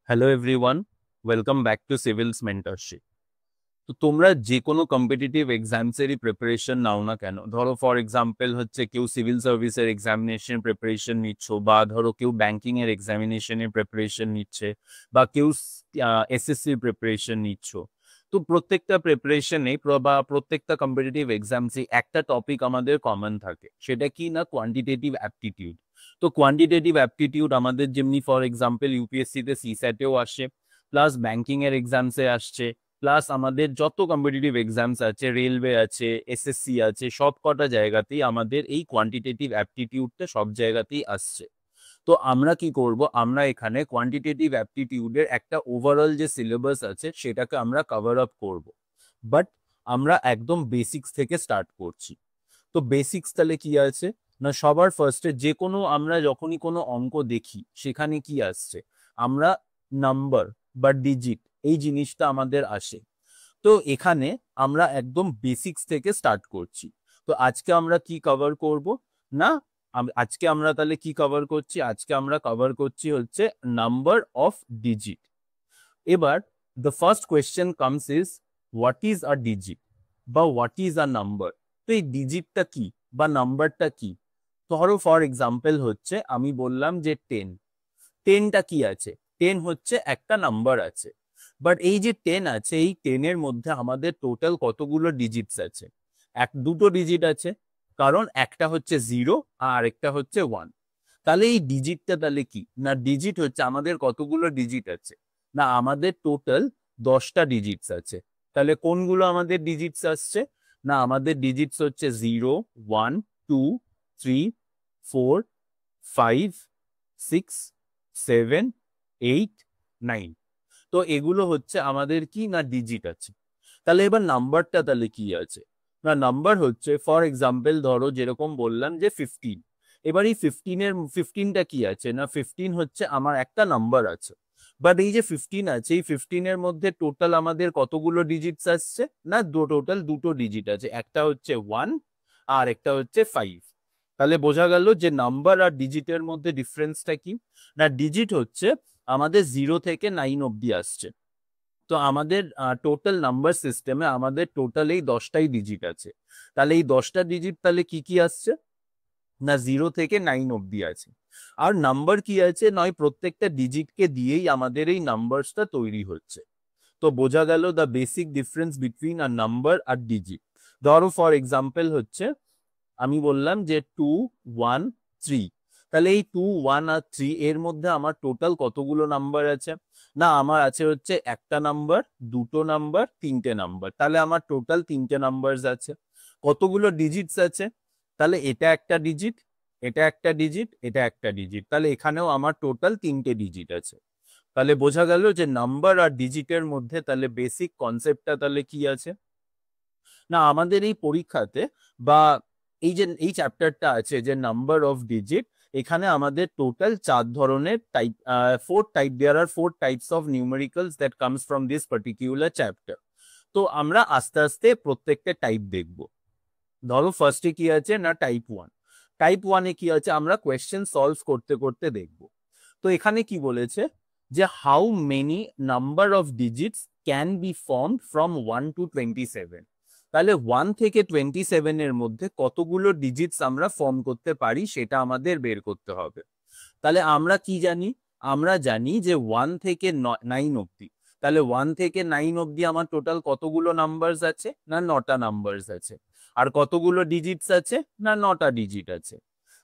Hello everyone, welcome back to civils mentorship. তো তোমরা যে কোনো কম্পিটিটিভ এক্সামসেরই প্রিপারেশন নাও না কেন, ধরো ফর এক্সাম্পল হচ্ছে কেউ সিভিল সার্ভিসের এক্সামিনেশন প্রিপারেশন নিচ্ছ, বা ধরো কেউ ব্যাংকিং এর এক্সামিনেশনের প্রিপারেশন নিচ্ছে, বা কেউ এসএসসির প্রিপারেশন নিচ্ছ। তো প্রত্যেকটা প্রিপারেশনে বা প্রত্যেকটা কম্পিটিটিভ এক্সামসে একটা টপিক আমাদের কমন থাকে, সেটা কি না কোয়ান্টিটেটিভ অ্যাপটিটিউড। তো কোয়ান্টিটেটিভ অ্যাপটিটিউড আমাদের যেমনি ফর এক্সাম্পল ইউপিএসসি তে সিস্যাটেও আসে, প্লাস ব্যাংকিং এর এক্সামসে আসছে, প্লাস আমাদের যত কম্পিটিটিভ এক্সামস আছে, রেলওয়ে আছে, এসএসসি আছে, সব কটা জায়গাতেই আমাদের এই কোয়ান্টিটেটিভ অ্যাপটিটিউডটা সব জায়গাতেই আসছে। তো আমরা কি করব, আমরা এখানে কোয়ান্টিটেটিভ অ্যাপটিটিউডের একটা ওভারঅল যে সিলেবাস আছে সেটাকে আমরা কভার আপ করব। বাট আমরা একদম বেসিক্স থেকে স্টার্ট করছি। তো বেসিক্স তাহলে কি আছে না, সবার ফার্স্টে যে কোনো আমরা যখনই কোনো অঙ্ক দেখি সেখানে কি আসছে, আমরা নাম্বার বা ডিজিট এই জিনিসটা আমাদের আসে। তো এখানে আমরা একদম বেসিক্স থেকে স্টার্ট করছি। তো আজকে আমরা কি কভার করব না, আজকে আমরা তাহলে কি কভার করছি, আজকে আমরা কভার করছি হচ্ছে নাম্বার অফ ডিজিট। এবার the first question comes is what is a digit বা হোয়াট ইজ আ নাম্বার। তো এই ডিজিটটা কি বা নাম্বারটা কি? ধরো ফর এক্সাম্পল হচ্ছে আমি বললাম যে 10। টেনটা কি আছে? 10 হচ্ছে একটা নাম্বার আছে। বাট এই যে 10 আছে, এই 10 এর মধ্যে আমাদের টোটাল কতগুলো ডিজিটস আছে? দুটো ডিজিট আছে, কারণ একটা হচ্ছে 0 আর একটা হচ্ছে 1। তাহলে এই ডিজিটটা তাহলে কি না, ডিজিট হচ্ছে আমাদের কতগুলো ডিজিট আছে না, আমাদের টোটাল 10টা ডিজিটস আছে। তাহলে কোনগুলো আমাদের ডিজিটস আসছে না, আমাদের ডিজিটস হচ্ছে 0, 1, 2, 3, 4, 5, 6, 7, 8, 9। তো এগুলো হচ্ছে আমাদের কি না ডিজিট আছে। তাহলে এবার নাম্বারটা তাহলে কি আছে না, নাম্বার হচ্ছে ফর এক্সাম্পল ধরো যেরকম বললাম যে 15। এবার এই 15টা কি আছে না, 15 হচ্ছে আমার একটা নাম্বার আছে। বাট এই যে 15 আছে, এই 15 এর মধ্যে টোটাল আমাদের কতগুলো ডিজিটস আসছে না, টোটাল দুটো ডিজিট আছে, একটা হচ্ছে 1 আর একটা হচ্ছে 5। তাহলে বোঝা গেল যে নাম্বার আর ডিজিটের মধ্যে ডিফারেন্সটা কি না, ডিজিট হচ্ছে আমাদের 0 থেকে 9 অব্দি আসছে। তো আমাদের টোটাল নাম্বার সিস্টেমে আমাদের টোটাল এই 10টাই ডিজিট আছে। তাহলে এই 10টা ডিজিট তাহলে কি কি আসছে না, 0 থেকে 9 অব্দি আছে। আর নাম্বার কি আছে নয়, প্রত্যেকটা ডিজিটকে দিয়েই আমাদের এই নাম্বারসটা তৈরি হচ্ছে। তো বোঝা গেল the basic difference between a number আর ডিজিট। ধরো ফর এক্সাম্পল হচ্ছে আমি বললাম যে 2, 1, 3। তাহলে এই 2, 1 আর 3 এর মধ্যে আমার টোটাল কতগুলো নাম্বার আছে না, আমার আছে হচ্ছে একটা নাম্বার, দুটো নাম্বার, তিনটে নাম্বার। তাহলে আমার টোটাল তিনটে নাম্বার আছে। কতগুলো ডিজিটস আছে, তাহলে এটা একটা ডিজিট, এটা একটা ডিজিট, এটা একটা ডিজিট, তাহলে এখানেও আমার টোটাল তিনটে ডিজিট আছে। তাহলে বোঝা গেল যে নাম্বার আর ডিজিটের মধ্যে তাহলে বেসিক কনসেপ্টটা তাহলে কি আছে না, আমাদের এই পরীক্ষাতে বা এই যে এই চ্যাপ্টারটা আছে যে নাম্বার অফ ডিজিট, এখানে আমাদের টোটাল 4 ধরনের type, 4 type, there are 4 types of numericals that comes from this particular chapter. তো আমরা আস্তে আস্তে প্রত্যেকটা টাইপ দেখব। ধরো ফার্স্টে কি আছে না, টাইপ 1। টাইপ 1-এ কি আছে, আমরা কোয়েশ্চেন সলভ করতে করতে দেখব। তো এখানে কি বলেছে যে how many number of digits can be formed from 1 to 27। তাহলে 1 থেকে 27 এর মধ্যে কতগুলো ডিজিটস আমরা ফর্ম করতে পারি সেটা আমাদের বের করতে হবে। তাহলে আমরা কি জানি, আমরা জানি যে 1 থেকে 9 অব্দি। তাহলে 1 থেকে 9 অব্দি আমার টোটাল কতগুলো নাম্বারস আছে না, 9টা নাম্বারস আছে। আর কতগুলো ডিজিটস আছে না, 9টা ডিজিট আছে।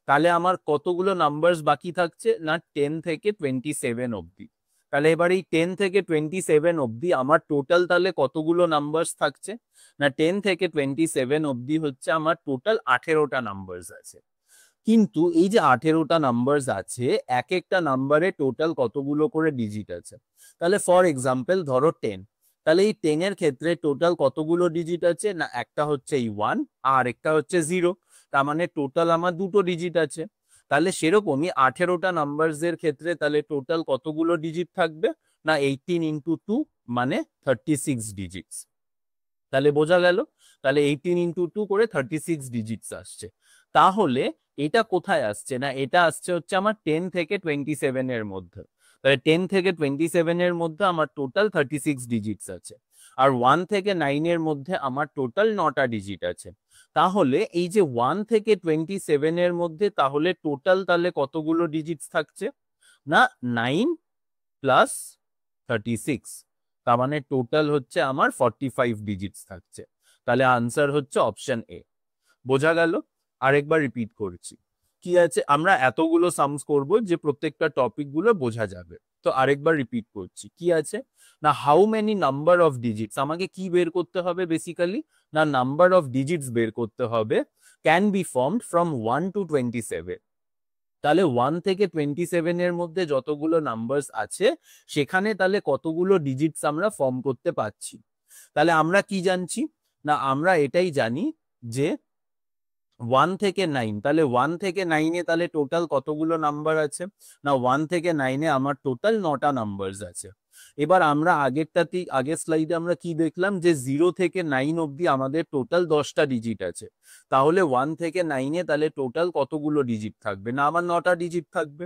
তাহলে আমার কতগুলো নাম্বারস বাকি থাকছে না, 10 থেকে 27 অব্দি। তাহলে এবার এই 10 থেকে 27 অব্দি আমার টোটাল তাহলে কতগুলো নাম্বারস থাকছে না, 10 থেকে 27 অব্দি হচ্ছে আমার টোটাল 18টা নাম্বারস আছে। কিন্তু এই যে 18টা নাম্বারস আছে, এক একটা নাম্বারে টোটাল কতগুলো করে ডিজিট আছে? তাহলে ফর এক্সাম্পল ধরো 10। তাহলে এই 10 এর ক্ষেত্রে টোটাল কতগুলো ডিজিট আছে না, একটা হচ্ছে এই 1 আর একটা হচ্ছে 0। তার মানে টোটাল আমার দুটো ডিজিট আছে। তাহলে সেরকমই 18টা নাম্বারস এর ক্ষেত্রে তাহলে টোটাল কতগুলো ডিজিট থাকবে না, 18 × 2 মানে 36 ডিজিটস। তাহলে বোঝা গেল, তাহলে 18 × 2 করে 36 ডিজিটস আসছে। তাহলে এটা কোথায় আসছে না, এটা আসছে হচ্ছে আমার 10 থেকে 27 এর মধ্যে। তাহলে 10 থেকে 27 এর মধ্যে আমার টোটাল 36 ডিজিটস আছে, আর 1 থেকে 9 এর মধ্যে আমার টোটাল 9টা ডিজিট আছে। তাহলে এই যে 1 থেকে 27 এর মধ্যে তাহলে টোটাল তাহলে কতগুলো ডিজিটস থাকছে, না 9 প্লাস 36, তার মানে টোটাল হচ্ছে আমার 45 ডিজিটস থাকছে। তাহলে আনসার হচ্ছে অপশন এ। বোঝা গেল? আরেকবার রিপিট করছি, কি আছে, আমরা এতগুলো সামস করব যে প্রত্যেকটা টপিক গুলো বোঝা যাবে। তো আরেকবার রিপিট করছি, কি আছে না, how many number of digits, আমাকে কি বের করতে হবে বেসিক্যালি, না নাম্বার অফ ডিজিটস বের করতে হবে, can be formed from 1 to 27। তাহলে 1 থেকে 27 এর মধ্যে যতগুলো নাম্বারস আছে সেখানে তাহলে কতগুলো ডিজিটস আমরা ফর্ম করতে পারছি। তাহলে আমরা কি জানছি, না আমরা এটাই জানি যে 1 থেকে 9, তাহলে 1 থেকে 9 এ তাহলে টোটাল কতগুলো নাম্বার আছে, না 1 থেকে 9 এ আমার টোটাল 9টা নাম্বারস আছে। এবার আমরা আগের স্লাইডে আমরা কি দেখলাম, যে 0 থেকে 9 অবধি আমাদের টোটাল 10টা ডিজিট আছে। তাহলে 1 থেকে 9 এ তাহলে টোটাল কতগুলো ডিজিট থাকবে, না আমার 9টা ডিজিট থাকবে।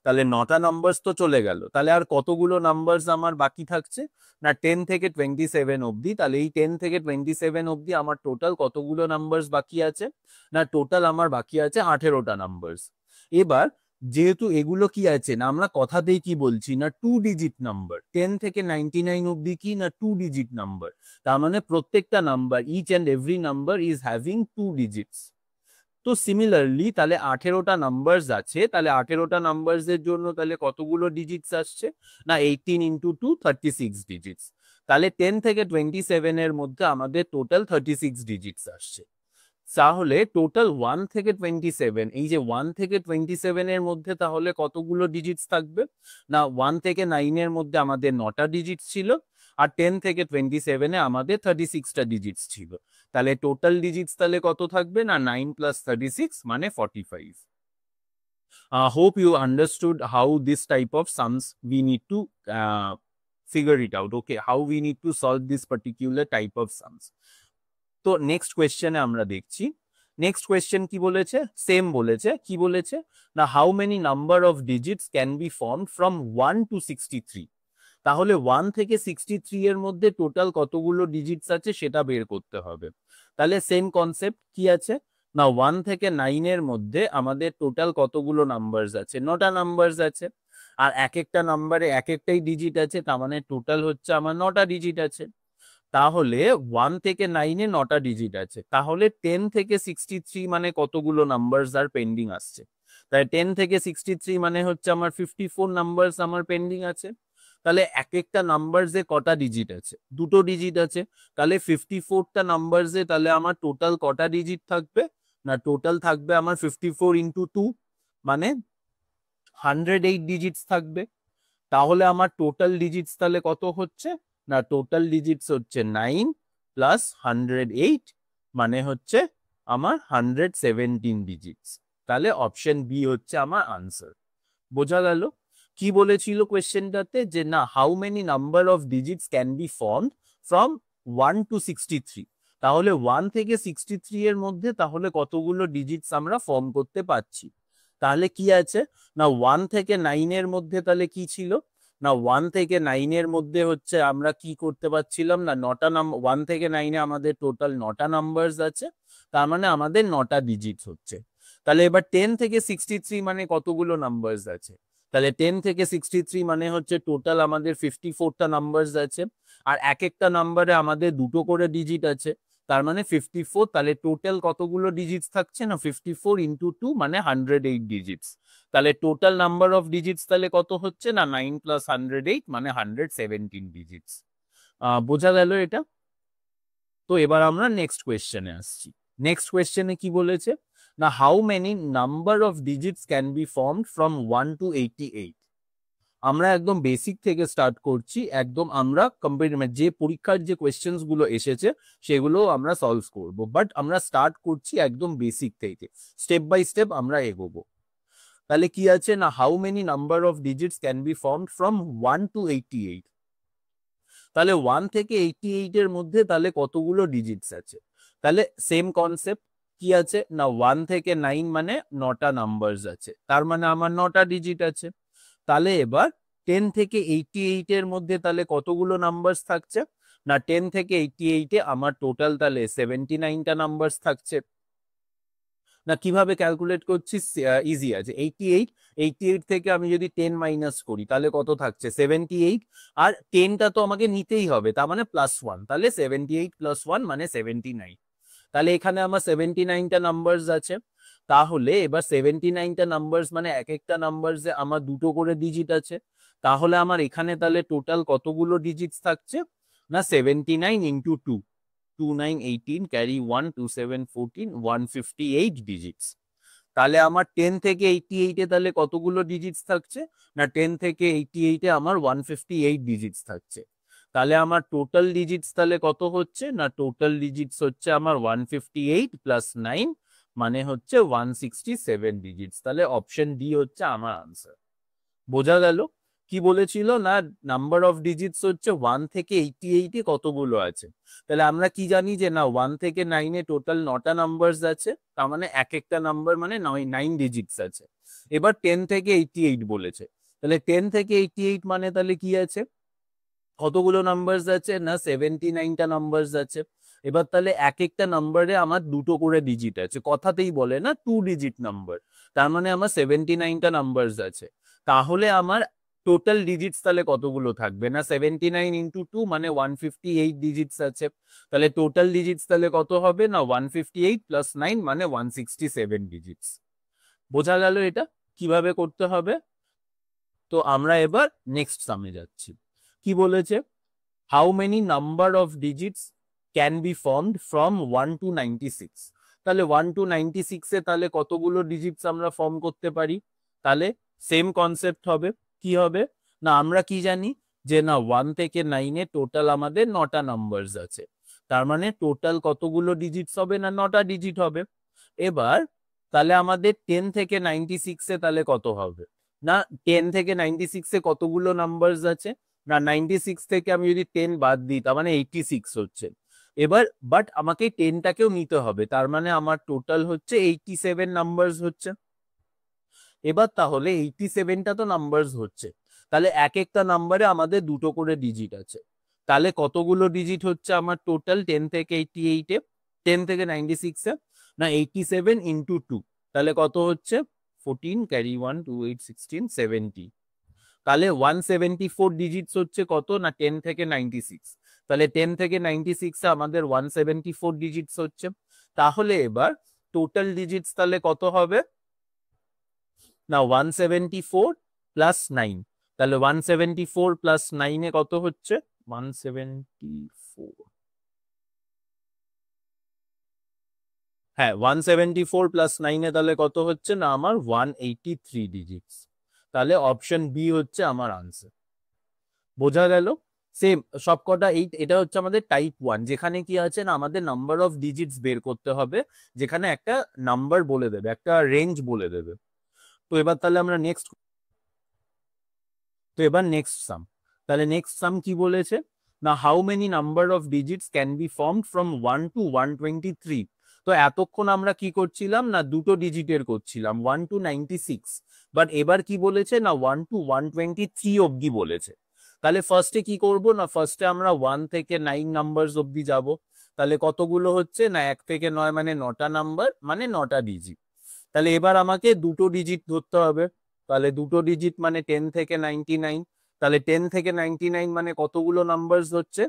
তাহলে 9টা নাম্বারস তো চলে গেল, তাহলে আর কতগুলো নাম্বারস আমার বাকি থাকছে, না 10 থেকে 27 অবধি। তাহলে এই 10 থেকে 27 অবধি আমার টোটাল কতগুলো নাম্বারস বাকি আছে, না টোটাল আমার বাকি আছে 18টা নাম্বারস। এবার যেহেতু এগুলো কি আছে, না আমরা কথাতেই কি বলছি, না 2 ডিজিট নাম্বার, 10 থেকে 99 অবধি কি, না 2 ডিজিট নাম্বার। তার মানে প্রত্যেকটা number, each and every number is having 2 digits. তো সিমিলারলি তাহলে 18টা নাম্বারস আছে, তাহলে 18টা নাম্বারস এর জন্য তাহলে কতগুলো ডিজিটস আসছে, না 18 ইন্টু 2 36 ডিজিটস। তাহলে 10 থেকে 27 এর মধ্যে আমাদের টোটাল 36 ডিজিটস আসছে। তাহলে টোটাল 1 থেকে 27, এই যে 1 থেকে 27 এর মধ্যে তাহলে কতগুলো ডিজিটস থাকবে, না 1 থেকে 9 এর মধ্যে আমাদের 9টা ডিজিটস ছিল, আর 10 থেকে 27 এ আমাদের 36টা ডিজিটস ছিল। তাহলে টোটাল ডিজিটস তাহলে কত থাকবে, না 9 প্লাস 36 মানে 45। Hope you understood how this type of sums we need to figure it out. Okay, how we need to solve this particular type of sums. তো নেক্সট কোয়েশ্চেনে আমরা দেখছি, নেক্সট কোয়েশ্চেন কি বলেছে, সেম বলেছে, কি বলেছে, না how many number of digits can be form from 1 to 63। তাহলে 1 থেকে 63 এর মধ্যে টোটাল কতগুলো ডিজিটস আছে সেটা বের করতে হবে। তাহলে সেম কনসেপ্ট, কি আছে, না 1 থেকে 9 এর মধ্যে আমাদের টোটাল কতগুলো নাম্বারস আছে, 9টা নাম্বারস আছে, আর এক একটা নাম্বারে এক একটাই ডিজিট আছে, তার মানে টোটাল হচ্ছে আমার 9টা ডিজিট আছে। তাহলে 1 থেকে 9 এ 9টা ডিজিট আছে, তাহলে 10 থেকে 63 মানে কতগুলো নাম্বারস আর পেন্ডিং আসছে, তাই 10 থেকে 63 মানে হচ্ছে আমার 54 নাম্বারস আমার পেন্ডিং আছে। তাহলে এক একটা নাম্বারসে কটা ডিজিট আছে, দুটো ডিজিট আছে, তাহলে 54টা নাম্বারসে তাহলে আমার টোটাল কটা ডিজিট থাকবে, না টোটাল থাকবে আমার 54 ইন্টু 2 মানে 108 ডিজিটস থাকবে। তাহলে আমার টোটাল ডিজিটস তাহলে কত হচ্ছে, না টোটাল ডিজিটস হচ্ছে 9 প্লাস 108 মানে হচ্ছে আমার 117 ডিজিটস। তাহলে অপশন বি হচ্ছে আমার আনসার। বোঝা গেল? কি বলেছিল কোয়েশ্চেনটাতে, যে না how many number of digits can be formed from 1 to 63। তাহলে 1 থেকে 63 এর মধ্যে তাহলে কতগুলো ডিজিটস আমরা ফর্ম করতে পারছি। তাহলে কি আছে, না 1 থেকে 9 এর মধ্যে তাহলে কি ছিল, না 1 থেকে 9 এর মধ্যে হচ্ছে আমরা কি করতে পারছিলাম, না 9টা নাম্বার, 1 থেকে 9 এ আমাদের টোটাল 9টা নাম্বারস আছে, তার মানে আমাদের 9টা ডিজিটস হচ্ছে। তাহলে এবার 10 থেকে 63 মানে কতগুলো নাম্বারস আছে, তাহলে 10 থেকে 63 মানে হচ্ছে টোটাল আমাদের 54টা নাম্বারস আছে, আর এক একটা নাম্বারে আমাদের দুটো করে ডিজিট আছে, তার মানে 54। তাহলে টোটাল কতগুলো ডিজিটস থাকছে, না 54 ইন্টু 2 মানে 108 ডিজিটস। তাহলে টোটাল নাম্বার অফ ডিজিটস তাহলে কত হচ্ছে, না 9 প্লাস 108 মানে 117 ডিজিটস। বোঝা গেল এটা? তো এবার আমরা নেক্সট কোয়েশ্চেনে আসছি। নেক্সট কোয়েশ্চেনে কি বলেছে, না how many number of digits can be formed from 1 to 88। আমরা একদম বেসিক থেকে স্টার্ট করছি, একদম আমরা যে পরীক্ষার যে কোয়েশ্চেন্স গুলো এসেছে সেগুলো আমরা সলভ করব, বাট আমরা স্টার্ট করছি একদম বেসিক থেকে, স্টেপ বাই স্টেপ আমরা এগোবো। তাহলে কি আছে, না how many number of digits can be formed from 1 to 88। তাহলে 1 থেকে 88 এর মধ্যে তাহলে কতগুলো ডিজিটস আছে, তাহলে সেম কনসেপ্ট, কি আছে, না 1 থেকে 9 মানে 9টা নাম্বারস আছে, তার মানে আমার 9টা ডিজিট আছে। তাহলে এবার 10 থেকে 88 এর মধ্যে তাহলে কতগুলো নাম্বারস থাকছে? না 10 থেকে 88 এ আমার টোটাল তাহলে 79টা নাম্বারস থাকছে। না কিভাবে ক্যালকুলেট করছি? ইজি আছে। 88 থেকে আমি যদি 10 মাইনাস করি তাহলে কত থাকছে? 78। আর 10টা তো আমাকে নিতেই হবে, তার মানে +1, তাহলে 78 + 1 মানে 79। তাহলে এখানে আমার 79টা নাম্বারস আছে। তাহলে এবার 79টা নাম্বারস মানে এক একটা নাম্বারসে আমার দুটো করে ডিজিট আছে। তাহলে আমার এখানে তাহলে টোটাল কতগুলো ডিজিটস থাকছে? না 79 ইন্টু 2, 29 18 ক্যারি 1 27 14 158 ডিজিটস। তাহলে আমার 10 থেকে 88 এ তাহলে কতগুলো ডিজিটস থাকছে? না 10 থেকে 88 এ আমার 158 ডিজিটস থাকছে। তাহলে আমার টোটাল ডিজিটস তাহলে কত হচ্ছে? না টোটাল ডিজিটস হচ্ছে আমার 158 প্লাস 9 মানে হচ্ছে 167 ডিজিটস। তাহলে অপশন ডি হচ্ছে আমার আনসার। বোঝা গেল? কি বলেছিল? না নাম্বার অফ ডিজিটস হচ্ছে 1 থেকে 88 এ কতগুলো আছে। তাহলে আমরা কি জানি যে না 1 থেকে 9 এ টোটাল 9টা নাম্বারস আছে, তার মানে এক একটা নাম্বার মানে 9 ডিজিটস আছে। এবার 10 থেকে 88 বলেছে, তাহলে 10 থেকে 88 মানে তাহলে কি আছে? কতগুলো নাম্বারস আছে? না 79টা নাম্বারস আছে। এবার তাহলে এক একটা নাম্বারে আমার দুটো করে ডিজিট আছে, কথাতেই বলে না 2 ডিজিট নাম্বার, তার মানে আমার 79টা নাম্বারস আছে। তাহলে আমার টোটাল ডিজিটস তাহলে কতগুলো থাকবে? না 79 ইন্টু 2 মানে 158 ডিজিটস আছে। তাহলে টোটাল ডিজিটস তাহলে কত হবে? না 158 প্লাস 9 মানে 167 ডিজিটস। বোঝা গেল এটা কিভাবে করতে হবে? তো আমরা এবার নেক্সট সামে যাচ্ছি। কি বলেছে? How many number of digits can be formed from 1 to 96? তাহলে 1 to 96 এ তাহলে কতগুলো ডিজিটস আমরা ফর্ম করতে পারি? তাহলে সেম কনসেপ্ট হবে। কি হবে? না আমরা কি জানি যে না 1 থেকে 9 এ টোটাল আমাদের 9টা নাম্বারস আছে, তার মানে টোটাল কতগুলো ডিজিটস হবে? না 9টা ডিজিট হবে। এবার তাহলে আমাদের 10 থেকে 96 এ তাহলে কত হবে? না 10 থেকে 96 এ কতগুলো নাম্বারস আছে? না 96 থেকে আমি যদি 10 বাদ দিই তার মানে 86 হচ্ছে। এবার বাট আমাকে 10টাকেও নিতে হবে, তার মানে আমার টোটাল হচ্ছে 87 নাম্বারস হচ্ছে। এবার তাহলে 87টা তো নাম্বারস হচ্ছে, তাহলে এক একটা নাম্বারে আমাদের দুটো করে ডিজিট আছে। তাহলে কতগুলো ডিজিট হচ্ছে আমার টোটাল 10 থেকে 88 এ? 10 থেকে 96 এ? না 87 ইন্টু 2, তাহলে কত হচ্ছে? 14 ক্যারি 1 2 8 16 70। তাহলে 174 ডিজিটস হচ্ছে কত? না 10 থেকে 96। তাহলে 10 থেকে 96 এ আমাদের 174 ডিজিটস হচ্ছে। তাহলে এবার টোটাল ডিজিটস তাহলে কত হবে? না 174 প্লাস 9, তাহলে 174 প্লাস 9 এ কত হচ্ছে? 174, হ্যাঁ 174 প্লাস 9 এ তাহলে কত হচ্ছে? না আমার 183 ডিজিটস। তাহলে অপশন বি হচ্ছে আমার আনসার। বোঝা গেল? সেম সবকটা এটা হচ্ছে আমাদের টাইপ 1, যেখানে কি আছে না আমাদের নাম্বার অফ ডিজিটস বের করতে হবে, যেখানে একটা নাম্বার বলে দেবে, একটা রেঞ্জ বলে দেবে। তো এবার তাহলে আমরা নেক্সট সাম। তাহলে নেক্সট সাম কি বলেছে? না how many number of digits can be formed from 1 to 123? তো এতক্ষণ আমরা কি করছিলাম? না দুটো ডিজিটের করছিলাম 1 to 96, বাট এবার কি বলেছে? না 1 to 123 অব্দি বলেছে। তাহলে ফার্স্টে কি করব? না ফার্স্টে আমরা 1 থেকে 9 নাম্বারস অব্দি যাব। তাহলে কতগুলো হচ্ছে? না 1 থেকে 9 মানে 9টা নাম্বার মানে 9টা ডিজিট। তাহলে এবার আমাকে দুটো ডিজিট ধরতে হবে। তাহলে দুটো ডিজিট মানে 10 থেকে 99। তাহলে 10 থেকে 99 মানে কতগুলো নাম্বারস হচ্ছে?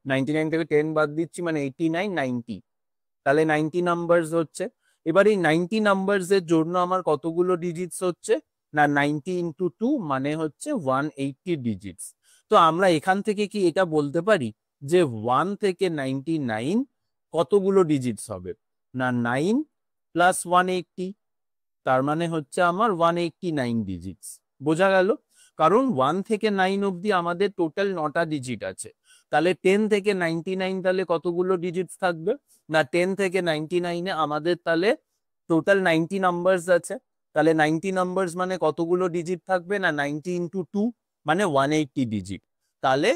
99 থেকে 10 বাদ দিচ্ছি মানে 89 90, তাহলে 90 নাম্বারস হচ্ছে। এবার এই 90 নাম্বারস এর জন্য আমার কতগুলো ডিজিটস হচ্ছে? না 90 ইন্টু 2 মানে হচ্ছে 180 ডিজিটস। তো আমরা এখান থেকে কি এটা বলতে পারি যে 1 থেকে 99 কতগুলো ডিজিটস হবে? না 9 প্লাস 180, তার মানে হচ্ছে আমার 189 ডিজিটস। বোঝা গেল? কারণ 1 থেকে 9 অব্দি আমাদের টোটাল 9টা ডিজিট আছে। তাহলে 10 থেকে 99 তাহলে কতগুলো ডিজিটস থাকবে? না 10 থেকে 99 এ আমাদের তাহলে টোটাল 90 নাম্বারস আছে। তাহলে 90 নাম্বারস মানে কতগুলো ডিজিট থাকবে? না 90 ইন্টু 2 মানে 180 ডিজিট। তাহলে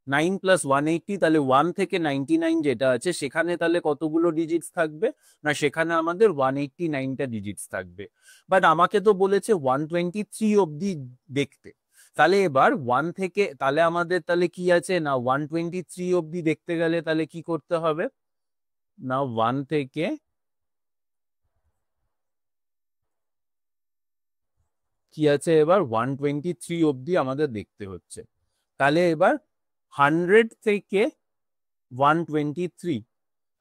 9 প্লাস 180, তাহলে 1 থেকে 99 যেটা আছে সেখানে তাহলে কতগুলো ডিজিটস থাকবে, না সেখানে আমাদের 189টা ডিজিটস থাকবে। বাট আমাকে তো বলেছে 123 অব্দি দেখতে। তাহলে এবার 1 থেকে তাহলে আমাদের তাহলে কি আছে, না 123 অব্দি দেখতে গেলে তাহলে কি করতে হবে, না 1 থেকে কি আছে, এবার 123 অব্দি আমাদের দেখতে হচ্ছে। তাহলে এবার 100 থেকে 123,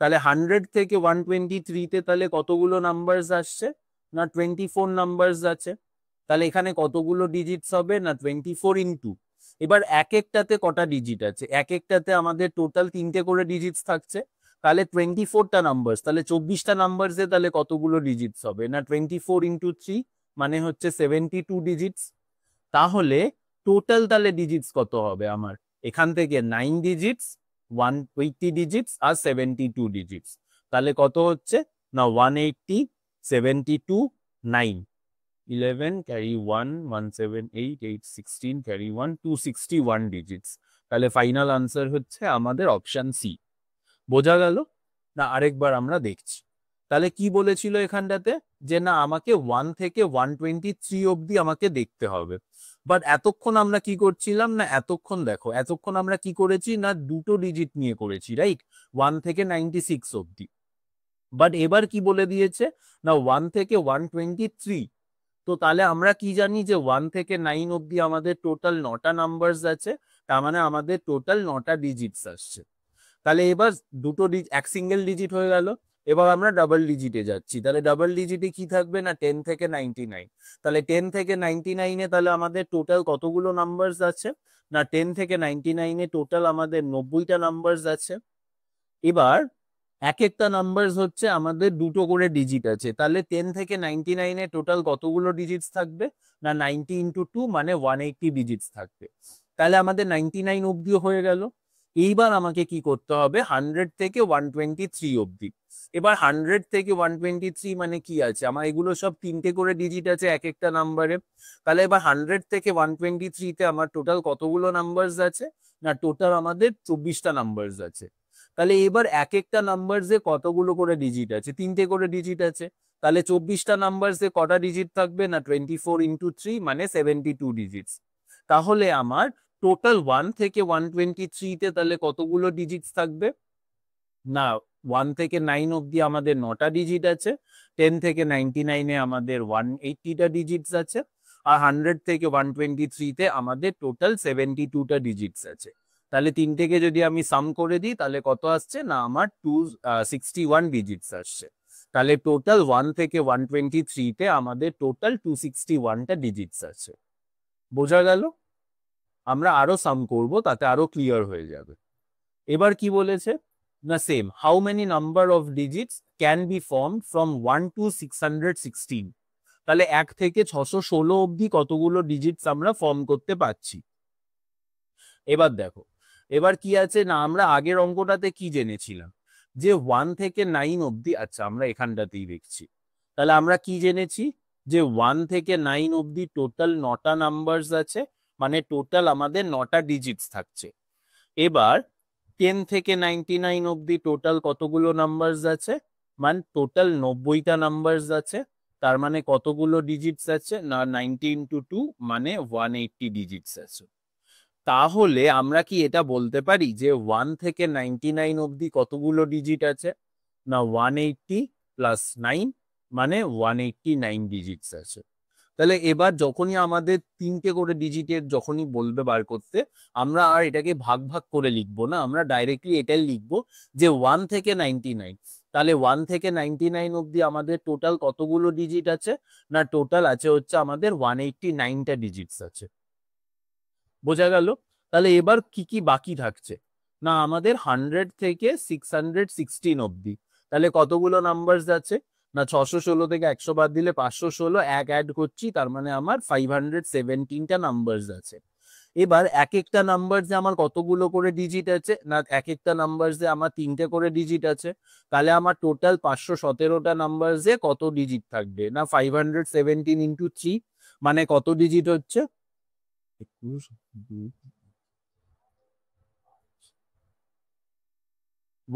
তাহলে 100 থেকে 123 তে তাহলে কতগুলো নাম্বারস আসছে, না 24 নাম্বারস আছে। তাহলে এখানে কতগুলো ডিজিটস হবে, না 24 ইন্টু, এবার এক একটাতে কটা ডিজিট আছে, এক একটাতে আমাদের টোটাল 3টে করে ডিজিটস থাকছে। তাহলে 24টা নাম্বারস, তাহলে 24টা নাম্বারসে তাহলে কতগুলো ডিজিটস হবে, না 24 ইন্টু 3 মানে হচ্ছে 72 ডিজিটস। তাহলে টোটাল তাহলে ডিজিটস কত হবে আমার, এখান থেকে 9 ডিজিটস, 180 ডিজিটস আর 72 ডিজিটস। তাহলে কত হচ্ছে, না 180, 72, 9, 11 ক্যারি 1, 178, 8, 16 ক্যারি 1, 261 ডিজিটস। তাহলে ফাইনাল আনসার হচ্ছে আমাদের অপশন সি। বোঝা গেল? না আরেকবার আমরা দেখছি। তাহলে কি বলেছিল এখানটাতে, যে না আমাকে 1 থেকে 123 অব্দি আমাকে দেখতে হবে। বাট এতক্ষণ আমরা কি করছিলাম, না এতক্ষণ দেখো, এতক্ষণ আমরা কি করেছি, না দুটো ডিজিট নিয়ে করেছি, রাইট, 1 থেকে 96 অব্দি। বাট এবার কি বলে দিয়েছে, না 1 থেকে 123। তো তাহলে আমরা কি জানি, যে 1 থেকে 9 অব্দি আমাদের টোটাল 9টা নাম্বারস আছে, তার মানে আমাদের টোটাল 9টা ডিজিটস আসছে। তাহলে এবার দুটো এক সিঙ্গেল ডিজিট হয়ে গেল। এবার আমরা ডাবল ডিজিটে যাচ্ছি, তাহলে ডাবল ডিজিটে কি থাকবে, না 10 থেকে 99। তাহলে 10 থেকে 99-এ তাহলে আমাদের টোটাল কতগুলো নাম্বারস আছে, না 10 থেকে 99-এ টোটাল আমাদের 90টা নাম্বারস আছে। এবার এক একটা নাম্বারস হচ্ছে আমাদের দুটো করে ডিজিট আছে, তাহলে 10 থেকে 99-এ টোটাল কতগুলো ডিজিটস থাকবে, না 90 ইন্টু 2 মানে 180 ডিজিটস থাকবে। তাহলে আমাদের 99 অব্দিও হয়ে গেল। এইবার আমাকে কি করতে হবে, 100 থেকে 123 অব্দি। এবার 100 থেকে 123 মানে কি আছে, আমার এগুলো সব 3টে করে ডিজিট আছে এক একটা নাম্বারে। তাহলে এবার 100 থেকে 123-তে আমার টোটাল কতগুলো নাম্বারস আছে, না টোটাল আমাদের 24টা নাম্বারস আছে। তাহলে এবার এক একটা নাম্বারসে কতগুলো করে ডিজিট আছে, 3টে করে ডিজিট আছে। তাহলে 24টা নাম্বারসে কটা ডিজিট থাকবে, না 24 ইন্টু 3 মানে 72 ডিজিটস। তাহলে আমার টোটাল 1 থেকে 123-তে তাহলে কতগুলো ডিজিটস থাকবে, না 1 থেকে 9 অব্দি আমাদের 9টা ডিজিট আছে, 10 থেকে 99-এ আমাদের 180টা ডিজিটস আছে, আর 100 থেকে 123-তে আমাদের টোটাল 72টা ডিজিটস আছে। তাহলে তিনটেকে যদি আমি সাম করে দিই তাহলে কত আসছে, না আমার 261 ডিজিটস আসছে। তাহলে টোটাল 1 থেকে 123-তে আমাদের টোটাল 261টা ডিজিটস আছে। বোঝা গেল? আমরা আরো সাম করব, তাতে আরো ক্লিয়ার হয়ে যাবে। এবার কি বলেছে, না same, how many number of digits can be form from 1 to 616। তাহলে 1 থেকে 616 অব্দি কতগুলো ডিজিটস আমরা ফর্ম করতে পারছি। এবার দেখো, এবার কি আছে, না আমরা আগের অঙ্কটাতে কি জেনেছিলাম, যে 1 থেকে 9 অব্দি, আচ্ছা আমরা এখানটাতেই দেখছি। তাহলে আমরা কি জেনেছি, যে 1 থেকে 9 অব্দি টোটাল 9টা নাম্বারস আছে, মানে টোটাল আমাদের 9টা ডিজিটস থাকছে। এবার 10 থেকে 99 অব্দি টোটাল কতগুলো নাম্বারস আছে, মানে টোটাল 90টা নাম্বারস আছে। তার মানে কতগুলো ডিজিটস আছে, না 90 ইন্টু 2 মানে 180 ডিজিটস আছে। তাহলে আমরা কি এটা বলতে পারি, যে 1 থেকে 99 অব্দি কতগুলো ডিজিট আছে, না 180 প্লাস 9 মানে 189 ডিজিটস আছে। তাহলে এবার যখনই আমাদের 3টে করে ডিজিটের যখনই বলবে বার করতে, আমরা আর এটাকে ভাগ ভাগ করে লিখবো না, আমরা ডাইরেক্টলি এটাই লিখবো, যে 1 থেকে 99। তাহলে 1 থেকে 99 অব্দি আমাদের টোটাল কতগুলো ডিজিট আছে, না টোটাল আছে হচ্ছে আমাদের 189টা ডিজিটস আছে। বোঝা গেল? তাহলে এবার কি কি বাকি থাকছে, না আমাদের 100 থেকে 616 অব্দি। তাহলে কতগুলো নাম্বারস আছে, না 616 থেকে 100 বাদ দিলে 516, এক অ্যাড করছি, তার মানে আমার 517টা নাম্বারস আছে। এবার এক একটা নাম্বারসে আমার কতগুলো করে ডিজিট আছে, না এক একটা নাম্বারসে আমার 3টে করে ডিজিট আছে। তাহলে আমার টোটাল 517টা নাম্বারসে কত ডিজিট থাকবে, না 517 ইন্টু 3 মানে কত ডিজিট হচ্ছে, 21,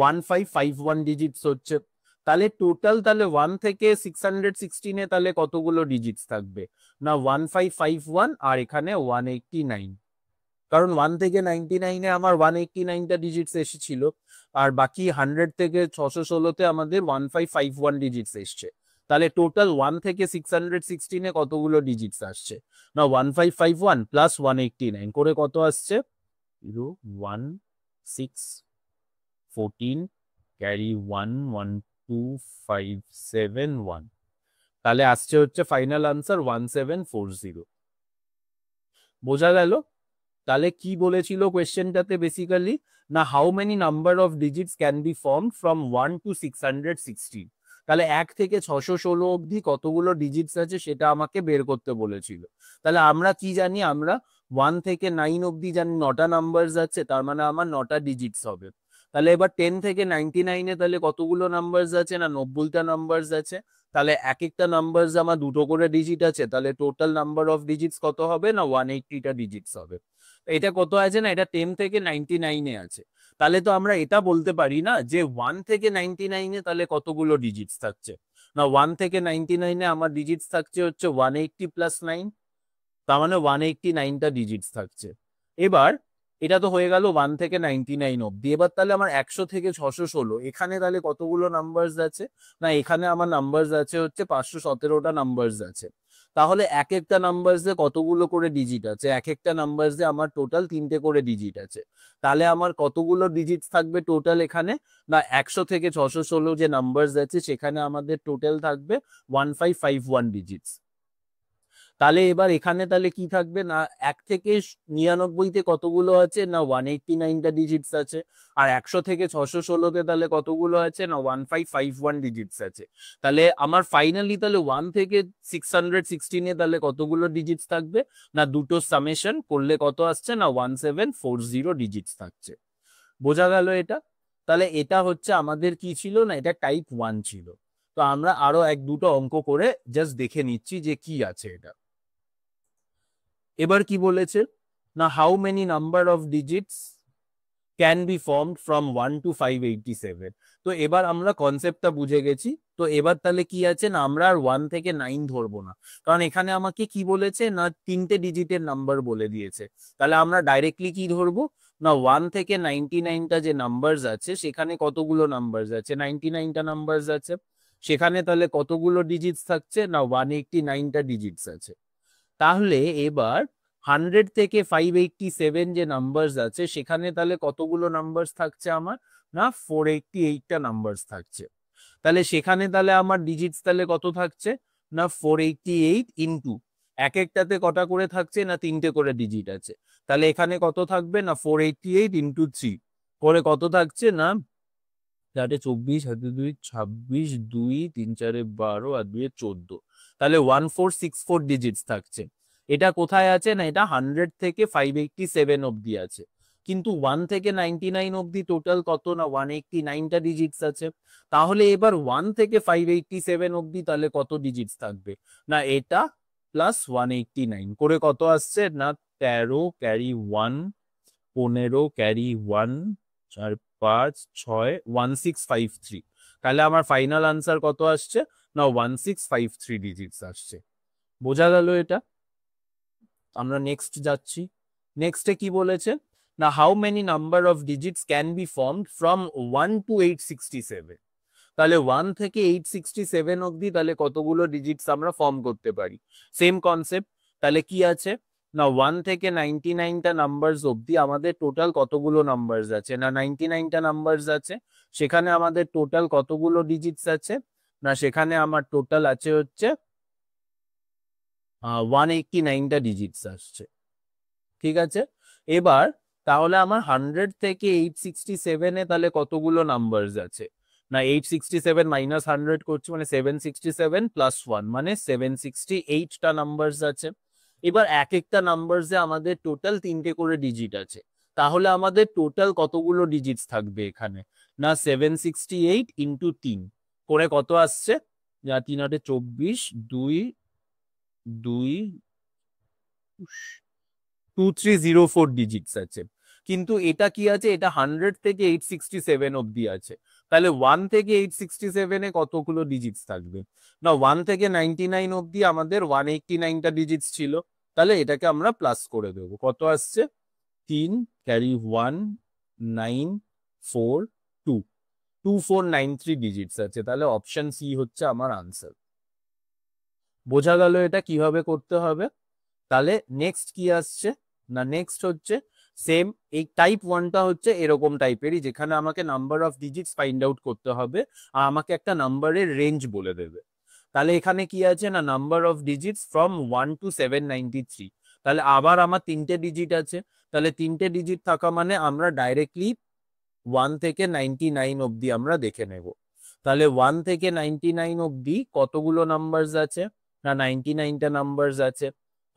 1551 ডিজিটস হচ্ছে। তাহলে টোটাল তাহলে 1 থেকে 616 তাহলে কতগুলো ডিজিটস থাকবে? না 1551 আর এখানে 189, কারণ 1 থেকে 99 আমার 189টা ডিজিটস এসেছিল, আর বাকি 100 থেকে 616 আমাদের 1551 ডিজিটস এসছে। তাহলে টোটাল 1 থেকে 616 কতগুলো ডিজিটস আসছে? না 1551 প্লাস 189 করে কত আসছে? 0 1 6 14 ক্যারি 1 1 2 5 7 1, তাহলে আসছে হচ্ছে ফাইনাল আনসার 1740। বোঝা গেল? তাহলে কি বলেছিল কোয়েশ্চেনটাতে বেসিক্যালি? না how many number of digits can be form from 1 to 616। তাহলে 1 থেকে 616 অবধি কতগুলো ডিজিটস আছে সেটা আমাকে বের করতে বলেছিল। তাহলে আমরা কি জানি? আমরা 1 থেকে 9 অবধি জানি 9টা নাম্বারস আছে, তার মানে আমার 9টা ডিজিটস হবে। তাহলে এবার 10 থেকে 99 তাহলে কতগুলো নাম্বারস আছে? না 90টা নাম্বারস আছে। তাহলে এক একটা নাম্বারস আমার দুটো করে ডিজিট আছে, তাহলে টোটাল নাম্বার অফ ডিজিটস কত হবে? না 180টা ডিজিটস হবে। এটা কত আছে? না এটা 10 থেকে 99 আছে। তাহলে তো আমরা এটা বলতে পারি না যে 1 থেকে 99 তাহলে কতগুলো ডিজিটস থাকছে? না 1 থেকে 99 আমার ডিজিটস থাকছে হচ্ছে 180 প্লাস 9, তার মানে 189টা ডিজিটস থাকছে। এবার এটা তো হয়ে গেল 1 থেকে 99 অব্দি। এবার তাহলে আমার 100 থেকে 616 এখানে তাহলে কতগুলো নাম্বারস আছে? না এখানে আমার নাম্বারস আছে হচ্ছে 517টা নাম্বারস আছে। তাহলে এক একটা নাম্বারসে কতগুলো করে ডিজিট আছে? এক একটা নাম্বারসে আমার টোটাল 3টে করে ডিজিট আছে। তাহলে আমার কতগুলো ডিজিটস থাকবে টোটাল এখানে? না 100 থেকে 616 যে নাম্বারস আছে সেখানে আমাদের টোটাল থাকবে 1551 ডিজিটস। তাহলে এবার এখানে তাহলে কি থাকবে? না 1 থেকে 99তে কতগুলো আছে? না 189টা ডিজিটস আছে। আর 100 থেকে 616তে তাহলে কতগুলো আছে? না 1551 ডিজিটস আছে। তাহলে আমার ফাইনালি তাহলে 1 থেকে 616 তাহলে কতগুলো ডিজিটস থাকবে? না দুটো সামেশন করলে কত আসছে? না 1740 ডিজিটস থাকছে। বোঝা গেল এটা? তাহলে এটা হচ্ছে আমাদের কি ছিল? না এটা টাইপ 1 ছিল। তো আমরা আরো এক দুটো অঙ্ক করে জাস্ট দেখে নিচ্ছি যে কি আছে এটা। এবার কি বলেছে? না how many number of digits can be formed from 1 to 587। তো এবার আমরা কনসেপ্টটা বুঝে গেছি। তো এবার তাহলে কি আছে? না আমরা আর 1 থেকে 9 ধরবো না, কারণ এখানে আমাকে কি বলেছে? না 3টে ডিজিটের নাম্বার বলে দিয়েছে। তাহলে আমরা ডাইরেক্টলি কি ধরবো? না 1 থেকে 99টা যে নাম্বারস আছে সেখানে কতগুলো নাম্বারস আছে? 99টা নাম্বারস আছে। সেখানে তাহলে কতগুলো ডিজিটস থাকছে? না 189টা ডিজিটস আছে। তাহলে এবার 100 থেকে 587 যে নাম্বারস আছে সেখানে তাহলে কতগুলো নাম্বারস থাকছে আমার? না 488টা নাম্বারস থাকছে। তাহলে সেখানে তাহলে আমার ডিজিটস তাহলে কত থাকছে? না 488 ইন্টু এক একটাতে কটা করে থাকছে? না 3টে করে ডিজিট আছে। তাহলে এখানে কত থাকবে? না 488 ইন্টু 3 করে কত থাকছে? না 4 24 হাতে 2 26 2 3 4 12 আর 2 14, তাহলে 1464 ডিজিটস থাকছে। এটা কোথায় আছে? না এটা 100 থেকে 587 অব্দি আছে। কিন্তু 1 থেকে 99 অব্দি টোটাল কত? না 189টা ডিজিটস আছে। তাহলে এবার 1 থেকে 587 অব্দি তাহলে কত ডিজিটস থাকবে? না এটা প্লাস 189 করে কত আসছে? না 13 ক্যারি 1 15 ক্যারি 1 4 5 6 1653। তাহলে আমার ফাইনাল আনসার কত আসছে? না 1653 ডিজিটস আসছে। বোঝা গেল এটা? আমরা নেক্সট যাচ্ছি। নেক্সটে কি বলেছে? না how many number of digits can be formed from 1 to 867। তাহলে 1 থেকে 867 অব্দি তাহলে কতগুলো ডিজিটস আমরা ফর্ম করতে পারি? Same concept. তাহলে কি আছে? না 1 থেকে 99টা নাম্বারস অব্দি আমাদের টোটাল কতগুলো নাম্বারস আছে? না 99টা নাম্বারস আছে। সেখানে আমাদের টোটাল কতগুলো ডিজিটস আছে? না সেখানে আমার টোটাল আছে হচ্ছে 189টা ডিজিটস আসছে। ঠিক আছে। এবার তাহলে আমার 100 থেকে 867 তাহলে কতগুলো নাম্বারস আছে? না 867 মাইনাস 100 করছি মানে 767 প্লাস 1 মানে 768টা নাম্বারস আছে। এবার এক একটা নাম্বারসে আমাদের টোটাল 3টে করে ডিজিট আছে। তাহলে আমাদের টোটাল কতগুলো ডিজিটস থাকবে এখানে? না 768 ইন্টু 3 করে কত আসছে? যা 3 8 24 2 2 2304 ডিজিটস আছে। কিন্তু এটা কি আছে, এটা 100 থেকে 867 অব্দি আছে। তাহলে 1 থেকে 867-এ কতগুলো ডিজিটস থাকবে? না, 1 থেকে 99 অব্দি আমাদের 189টা ডিজিটস ছিল। তাহলে এটাকে আমরা প্লাস করে দেবো। কত আসছে? 3 ক্যারি 1 9 4 2 2493 ডিজিটস আছে। তাহলে অপশন সি হচ্ছে আমার আনসার। বোঝা গেল এটা কিভাবে করতে হবে? তাহলে নেক্সট কি আসছে? না, নেক্সট হচ্ছে সেম, এই টাইপ 1টা হচ্ছে এরকম টাইপেরই, যেখানে আমাকে number of digits find out করতে হবে আর আমাকে একটা নাম্বারের রেঞ্জ বলে দেবে। তাহলে এখানে কি আছে না, number of digits from 1 to 793। তাহলে আবার আমার 3টে ডিজিট আছে। তাহলে 3টে ডিজিট থাকা মানে আমরা ডাইরেক্টলি 1 থেকে 99 অব্দি আমরা দেখে নেব। তাহলে 1 থেকে 99 অব্দি কতগুলো নাম্বারস আছে? না, 99টা নাম্বারস আছে।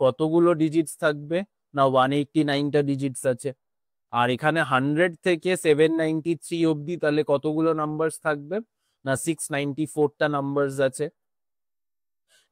কতগুলো ডিজিটস থাকবে? না, 189টা ডিজিটস আছে। আর এখানে 100 থেকে 793 অব্দি তাহলে কতগুলো নাম্বারস থাকবে? না, 694টা নাম্বারস আছে।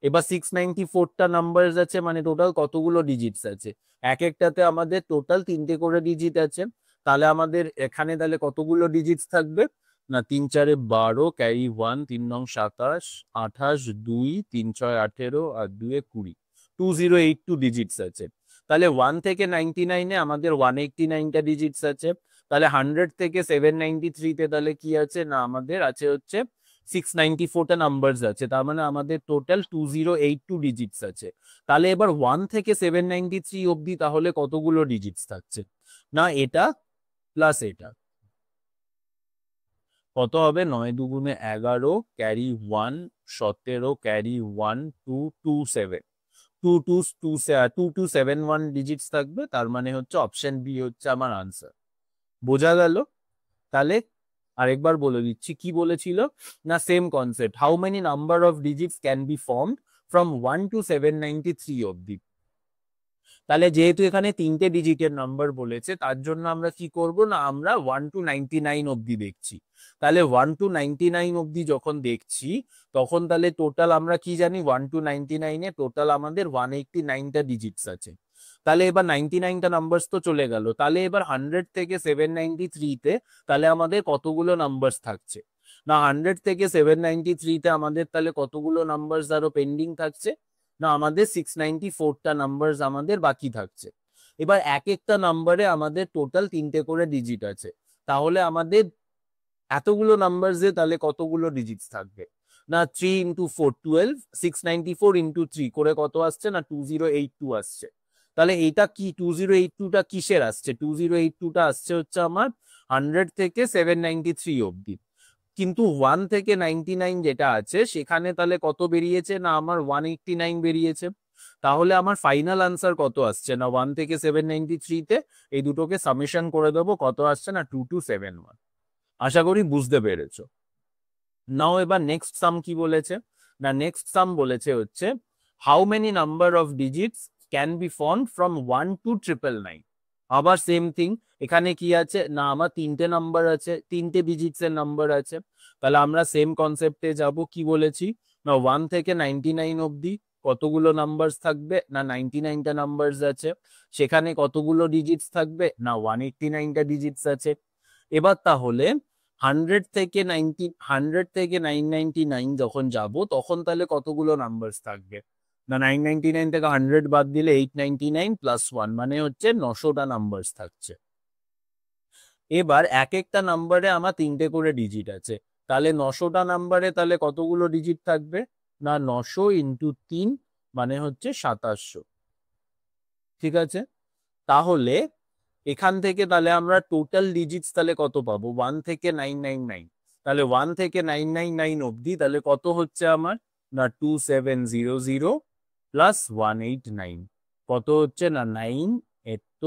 এবার 694টা নাম্বারস আছে মানে টোটাল কতগুলো ডিজিটস আছে? এক একটাতে আমাদের টোটাল 3টে করে ডিজিট আছে। তাহলে আমাদের এখানে তাহলে কতগুলো ডিজিটস থাকবে? না, 3 4 12, ক্যারি 1, 3 9 27, 28, 2 3 6 18 আর 2 20, 2082 ডিজিটস আছে। তাহলে 1 থেকে 99-এ আমাদের 189টা ডিজিটস আছে। তাহলে 100 থেকে 793-তে তাহলে কি আছে? না, আমাদের আছে হচ্ছে 694টা নাম্বারস আছে। তার মানে আমাদের টোটাল 2082 ডিজিটস আছে। তাহলে এবার 1 থেকে 793 অব্দি তাহলে কতগুলো ডিজিটস থাকছে? না, এটা প্লাস এটা কত হবে? 9 দুগুণে 11, ক্যারি 1 17, ক্যারি 1 2 27, 2271 ডিজিটস থাকবে। তার মানে হচ্ছে অপশন বি হচ্ছে আমার আনসার। বোঝা গেল? তাহলে আরেকবার বলে দিচ্ছি কি বলেছিল। না, same concept, how many number of digits can be formed from 1 to 793 অব্দি। তাহলে যেহেতু এখানে 3টে ডিজিটের নাম্বার বলেছে, তার জন্য আমরা কি করব না, আমরা 1 to 99 অব্দি দেখছি। তাহলে 1 to 99 অব্দি যখন দেখছি, তখন তাহলে টোটাল আমরা কি জানি, 1 to 99-এ টোটাল আমাদের 189টা ডিজিটস আছে। তাহলে এবার 99টা নাম্বারস তো চলে গেল। তাহলে এবার 100 থেকে 793-তে তাহলে আমাদের কতগুলো নাম্বারস থাকছে? না, 100 থেকে 793-তে আমাদের তাহলে কতগুলো নাম্বারস আরো পেন্ডিং থাকছে? না, আমাদের 694টা নাম্বারস আমাদের বাকি থাকছে। এবার এক একটা নাম্বারে আমাদের টোটাল 3টে করে ডিজিট আছে। তাহলে আমাদের এতগুলো নাম্বারসে তাহলে কতগুলো ডিজিটস থাকবে? না, 3 ইন্টু 4 12, 694 ইন্টু 3 করে কত আসছে? না, 2082 আসছে। তাহলে এইটা কি 2082টা কিসের আসছে? 2082টা আসছে হচ্ছে আমার 100 থেকে 793 অব্দি। কিন্তু 1 থেকে 99 যেটা আছে সেখানে তাহলে কত বেরিয়েছে? না, আমার 189 বেরিয়েছে। তাহলে আমার ফাইনাল আনসার কত আসছে? না, 1 থেকে 793-তে এই দুটোকে সামেশন করে দেবো, কত আসছে? না, 2271। আশা করি বুঝতে পেরেছো। নাও এবার নেক্সট সাম কি বলেছে? না, নেক্সট সাম বলেছে হচ্ছে how many number of digits can be form from 1 to 999। আবার সেম থিং, এখানে কি আছে না, আমার 3টে নাম্বার আছে, 3টে ডিজিটস এর নাম্বার আছে। তাহলে আমরা সেম কনসেপ্টে যাব। কি বলেছি? না, 1 থেকে 99 অব্দি কতগুলো নাম্বারস থাকবে? না, 99টা নাম্বারস আছে। সেখানে কতগুলো ডিজিটস থাকবে? না, 189টা ডিজিটস আছে। এবার তাহলে 100 থেকে 999 যখন যাব, তখন তাহলে কতগুলো নাম্বারস থাকবে? না, 999 থেকে 100 বাদ দিলে 899 প্লাস 1 মানে হচ্ছে 900টা নাম্বারস থাকছে। এবার এক একটা নাম্বারে আমার 3টে করে ডিজিট আছে। তাহলে 900টা নাম্বারে তাহলে কতগুলো ডিজিট থাকবে? না, 900 ইন্টু 3 মানে হচ্ছে 2700। ঠিক আছে? তাহলে এখান থেকে তাহলে আমরা টোটাল ডিজিটস তাহলে কত পাবো? 1 থেকে 999। তাহলে 1 থেকে 999 অব্দি তাহলে কত হচ্ছে আমার? না, 2700 প্লাস 189 কত হচ্ছে? না, 9 এত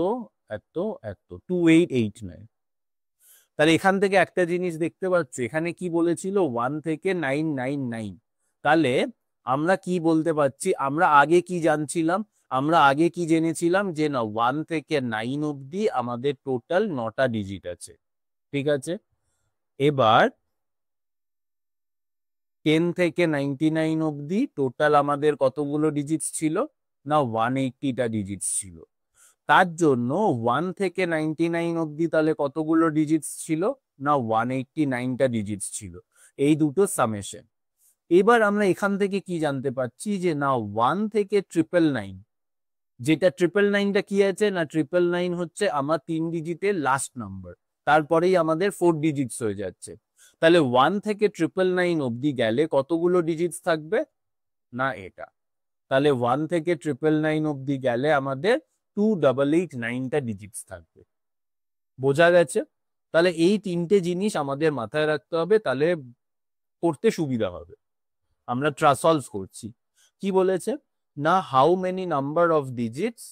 এত এত 2889। তাহলে এখান থেকে একটা জিনিস দেখতে পাচ্ছ, এখানে কি বলেছিল? 1 থেকে 999। তাহলে আমরা কি বলতে পারছি? আমরা আগে কি জানছিলাম? আমরা আগে কি জেনেছিলাম যে না, 1 থেকে 9 অব্দি আমাদের টোটাল 9টা ডিজিট আছে। ঠিক আছে? এবার 10 থেকে 99 অব্দি টোটাল আমাদের কতগুলো ডিজিটস ছিল? না, 180টা ডিজিটস ছিল। তার জন্য 1 থেকে 99 অব্দি তাহলে কতগুলো ডিজিটস ছিল? না 189টা ডিজিটস ছিল। এই দুটো সামেশন। এবার আমরা এখান থেকে কি জানতে পারছি যে না 1 থেকে 999, যেটা 999টা কি আছে না 999 হচ্ছে আমার 3 ডিজিটের লাস্ট নাম্বার, তারপরেই আমাদের 4 ডিজিটস হয়ে যাচ্ছে। তাহলে 1 থেকে 999 অব্দি গেলে কতগুলো ডিজিটস থাকবে? না এটা। তাহলে 1 থেকে 999 অব্দি গেলে আমাদের 2889টা ডিজিটস থাকবে। বোঝা গেছে? তাহলে এই তিনটে জিনিস আমাদের মাথায় রাখতে হবে, তাহলে করতে সুবিধা হবে। আমরা সলভ করছি। কি বলেছে না how many number of digits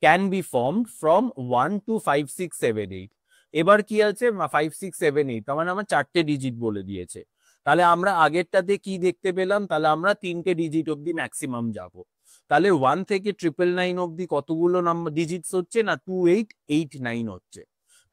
can be formed from 1 to 5 6 7 8। এবার কি আছে 5 6 7 8, তার মানে আমার 4টে ডিজিট বলে দিয়েছে। তাহলে আমরা আগেরটাতে কি দেখতে পেলাম? তাহলে আমরা 3টে ডিজিট অব্দি ম্যাক্সিমাম যাব। তাহলে 1 থেকে 999 অব্দি কতগুলো নাম্বার ডিজিটস হচ্ছে? না 2889 হচ্ছে।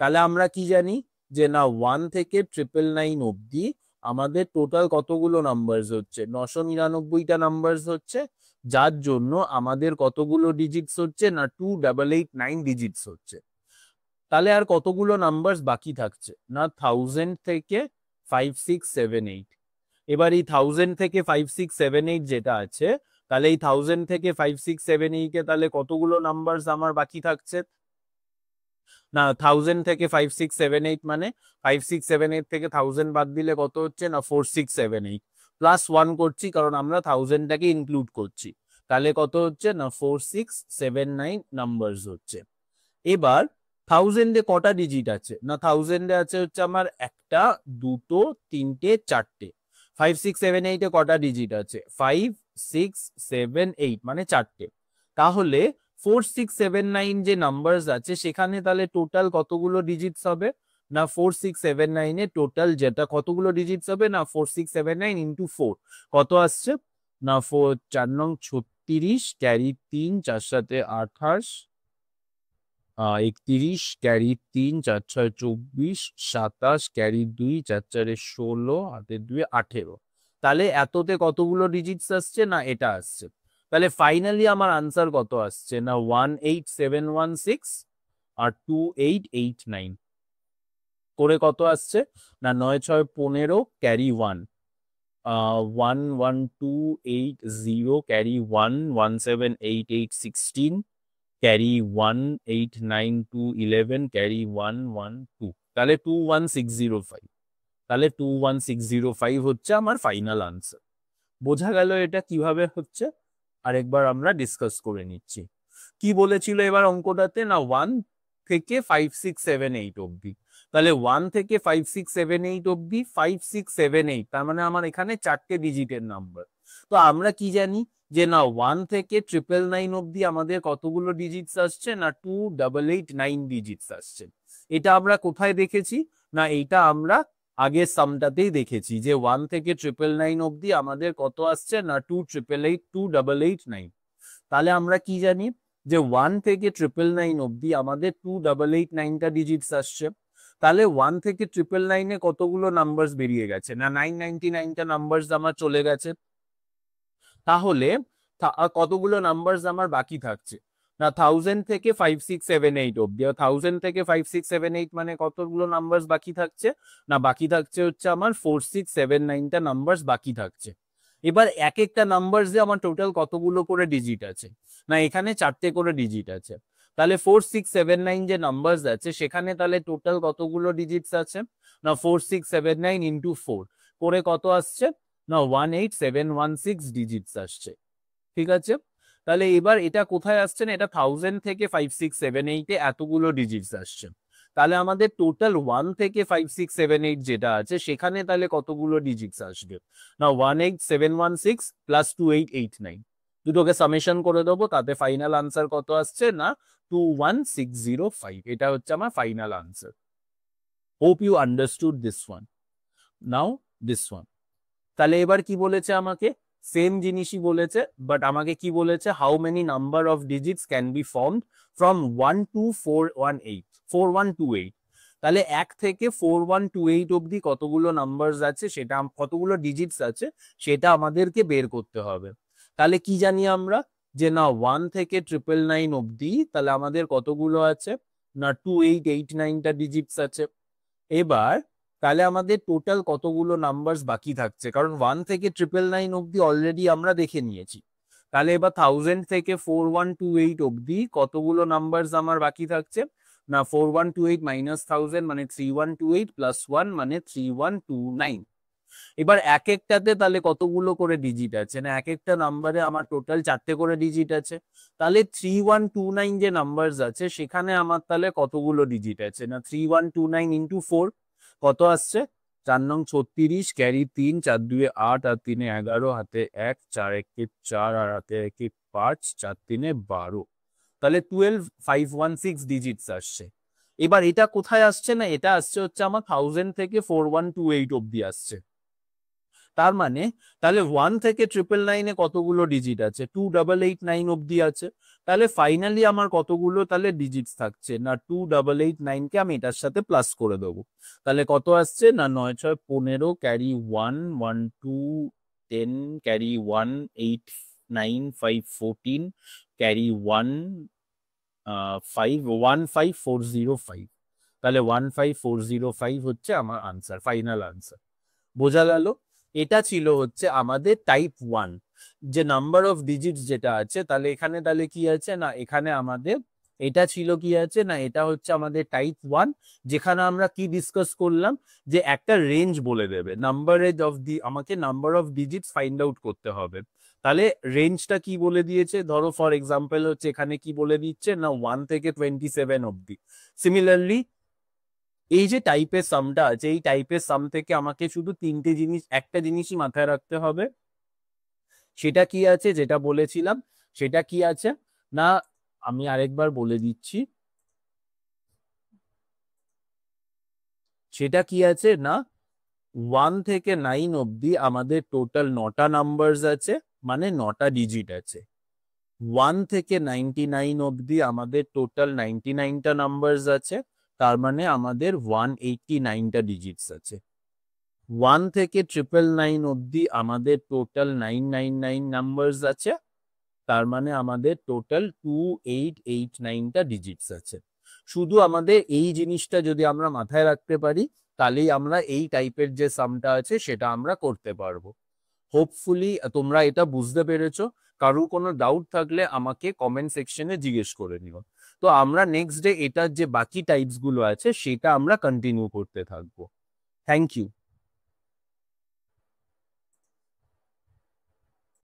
তাহলে আমরা কি জানি যে না 1 থেকে 999 অব্দি আমাদের টোটাল কতগুলো নাম্বারস হচ্ছে? 999টা নাম্বারস হচ্ছে, যার জন্য আমাদের কতগুলো ডিজিটস হচ্ছে? না 2889 ডিজিটস হচ্ছে। তাহলে আর কতগুলো নাম্বারস বাকি থাকছে? না 1000 থেকে 5 6 7 8। এবার এই 1000 থেকে 5 6 7 8 যেটা আছে, তাহলে এই 1000 থেকে 5 6 7 8 এ তাহলে কতগুলো নাম্বারস আমার বাকি থাকছে? না 1000 থেকে 5 6 7 8 মানে 5 6 7 8 থেকে 1000 বাদ দিলে কত হচ্ছে? না 4 6 7 8 প্লাস 1 করছি কারণ আমরা 1000টাকে ইনক্লুড করছি। তাহলে কত হচ্ছে? না 4 6 7 9 নাম্বারস হচ্ছে। এবার 1000 এ কটা ডিজিট আছে? না 1000 এ আছে হচ্ছে আমার একটা, দুটো, তিনটে, চারটে। 5 6 7 8 এ কটা ডিজিট আছে? 5 6 7 8 মানে চারটে। তাহলে 4 6 7 9 যে নাম্বারস আছে সেখানে তাহলে টোটাল কতগুলো ডিজিটস হবে? না 4 6 7 9 এ টোটাল যেটা কতগুলো ডিজিটস হবে? না 4 6 7 9 ইন্টু 4 কত আসছে? না 4 4 নং 36 ক্যারি 3 4 সাথে 28 31 ক্যারি 3 4 6 24 27 ক্যারি 2 4 4 16 হাতে 2 18। তাহলে এততে কতগুলো ডিজিটস আসছে? না এটা আসছে। তাহলে ফাইনালি আমার আনসার কত আসছে? না 18716 আর 2889 করে কত আসছে? না 9 6 15 ক্যারি 1 11280 ক্যারি 1 1788 16 ক্যারি 1892 11 ক্যারি 112, তাহলে 21605। তাহলে 21605 হচ্ছে আমার ফাইনাল আনসার। বোঝা গেল এটা কিভাবে হচ্ছে? আরেকবার আমরা ডিসকাস করে নিচ্ছি। কি বলেছিল এবার অঙ্কটাতে? না 1 থেকে 5 6 7 8 অব্দি। তাহলে 1 থেকে 5 6 7 8 অব্দি 5 6 7 8, তার মানে আমার এখানে 4টে ডিজিটের নাম্বার। তো আমরা কি জানি যে না 1 থেকে 999 অব্দি আমাদের কতগুলো ডিজিটস আসছে? না 2889 ডিজিটস আসছে। এটা আমরা কোথায় দেখেছি? না এইটা আমরা আগের সামটাতেই দেখেছি যে 1 থেকে 999 অব্দি আমাদের কত আসছে? না 2889। তাহলে আমরা কি জানি যে 1 থেকে 999 অব্দি আমাদের 2889টা ডিজিটস আসছে। তাহলে 1 থেকে 999 এ কতগুলো নাম্বারস বেরিয়ে গেছে? না 999টা নাম্বারস আমার চলে গেছে। তাহলে কতগুলো নাম্বারস আমার বাকি থাকছে? না 1000 থেকে 5 6 7 8 অব্দি। 1000 থেকে 5 6 7 8 মানে কতগুলো নাম্বারস বাকি থাকছে? না বাকি থাকছে হচ্ছে আমার 4 6 7 9টা নাম্বারস বাকি থাকছে। এবার এক একটা নাম্বারসে আমার টোটাল কতগুলো করে ডিজিট আছে? না এখানে 4টে করে ডিজিট আছে। তাহলে 4 6 7 9 যে নাম্বারস আছে সেখানে তাহলে টোটাল কতগুলো ডিজিটস আছে? না 4 6 7 9 ইন্টু 4 করে কত আসছে? না 18716 ডিজিটস আসছে। ঠিক আছে? তাহলে এবার এটা কোথায় আসছে? না এটা 1000 থেকে 5 6 7 8 এ এতগুলো ডিজিটস আসছে। তাহলে আমাদের টোটাল 1 থেকে 5 6 7 8 যেটা আছে সেখানে তাহলে কতগুলো ডিজিটস আসবে? না 18716 প্লাস 2889 দুটোকে সামেশন করে দেবো, তাতে ফাইনাল আনসার কত আসছে? না 21605। এটা হচ্ছে আমার final answer. Hope you understood this one. Now this one. তাহলে এবার কি বলেছে আমাকে? সেম জিনিসই বলেছে, বাট আমাকে কি বলেছে? How many number of digits can be formed from 1 to 4128। তাহলে 1 থেকে 4128 অব্দি কতগুলো নাম্বারস আছে সেটা, কতগুলো ডিজিটস আছে সেটা আমাদেরকে বের করতে হবে। তাহলে কি জানি আমরা? যে না 1 থেকে 999 অব্দি তাহলে আমাদের কতগুলো আছে, না 2889টা ডিজিটস আছে। এবার তাহলে আমাদের টোটাল কতগুলো নাম্বারস বাকি থাকছে, কারণ 1 থেকে 999 অব্দি অলরেডি আমরা দেখে নিয়েছি। তাহলে এবার 1000 থেকে 4128 অব্দি কতগুলো নাম্বারস আমার বাকি থাকছে, না 4128 মাইনাস 1000 মানে 3128 প্লাস 1 মানে 3129। এবার এক একটাতে তাহলে কতগুলো করে ডিজিট আছে, না এক একটা নাম্বারে আমার টোটাল 4টে করে ডিজিট আছে। তাহলে 3129 যে নাম্বারস আছে সেখানে আমার তাহলে কতগুলো ডিজিট আছে, না 3129 ইন্টু 4 কত আসছে, 4 নং 36, ক্যারি 3, 4 2 8, আর 3 11, হাতে 1, 4 1 4, আর হাতে 1 5, 4 3 12, তাহলে 12516 ডিজিটস আসছে। এবার এটা কোথায় আসছে, না এটা আসছে হচ্ছে আমার 1000 থেকে 4128 অব্দি আসছে। তার মানে তাহলে 1 থেকে 999 কতগুলো ডিজিট আছে, 2889 অব্দি আছে। তাহলে ফাইনালি আমার কতগুলো তাহলে ডিজিটস থাকছে, না 2889 কে আমি এটার সাথে প্লাস করে দেবো। তাহলে কত আসছে, না 9 6 15, ক্যারি 1 1 2 10, ক্যারি 1 8 9 5 14, ক্যারি 1 5 15405। তাহলে 15405 হচ্ছে আমার আনসার, ফাইনাল আনসার। বোঝা গেল? এটা ছিল হচ্ছে আমাদের টাইপ 1 যে নাম্বার অফ ডিজিটস যেটা আছে। তাহলে এখানে তাহলে কি আছে, না এখানে আমাদের এটা ছিল কি আছে, না এটা হচ্ছে আমাদের টাইপ 1, যেখানে আমরা কি ডিসকাস করলাম, যে একটা রেঞ্জ বলে দেবে, নাম্বারেজ অফ দি, আমাকে number of digits find out করতে হবে। তাহলে রেঞ্জটা কি বলে দিয়েছে, ধরো ফর এক্সাম্পল হচ্ছে এখানে কি বলে দিচ্ছে, না 1 থেকে 27 অব্দি। সিমিলারলি এই যে টাইপের সামটা আছে, এই টাইপের সাম থেকে আমাকে শুধু একটা জিনিসই মাথায় রাখতে হবে। সেটা কি আছে, যেটা বলেছিলাম সেটা কি আছে, না আমি আরেকবার বলে দিচ্ছি। সেটা কি আছে, না 1 থেকে 9 অব্দি আমাদের টোটাল 9টা নাম্বারস আছে, মানে 9টা ডিজিট আছে। 1 থেকে 99 অব্দি আমাদের টোটাল 99টা নাম্বারস আছে, তার মানে আমাদের 189টা ডিজিটস আছে। 1 থেকে 999 অব্দি আমাদের টোটাল 999 নাম্বারস আছে, তার মানে আমাদের টোটাল 2889টা ডিজিটস আছে। শুধু আমাদের এই জিনিসটা যদি আমরা মাথায় রাখতে পারি, তাহলেই আমরা এই টাইপের যে সামটা আছে সেটা আমরা করতে পারবো। হোপফুলি তোমরা এটা বুঝতে পেরেছো। কারোর কোনো ডাউট থাকলে আমাকে কমেন্ট সেকশনে জিজ্ঞেস করে নিও। তো আমরা নেক্সট ডে এটার যে বাকি টাইপস গুলো আছে সেটা আমরা কন্টিনিউ করতে থাকবো। Thank you.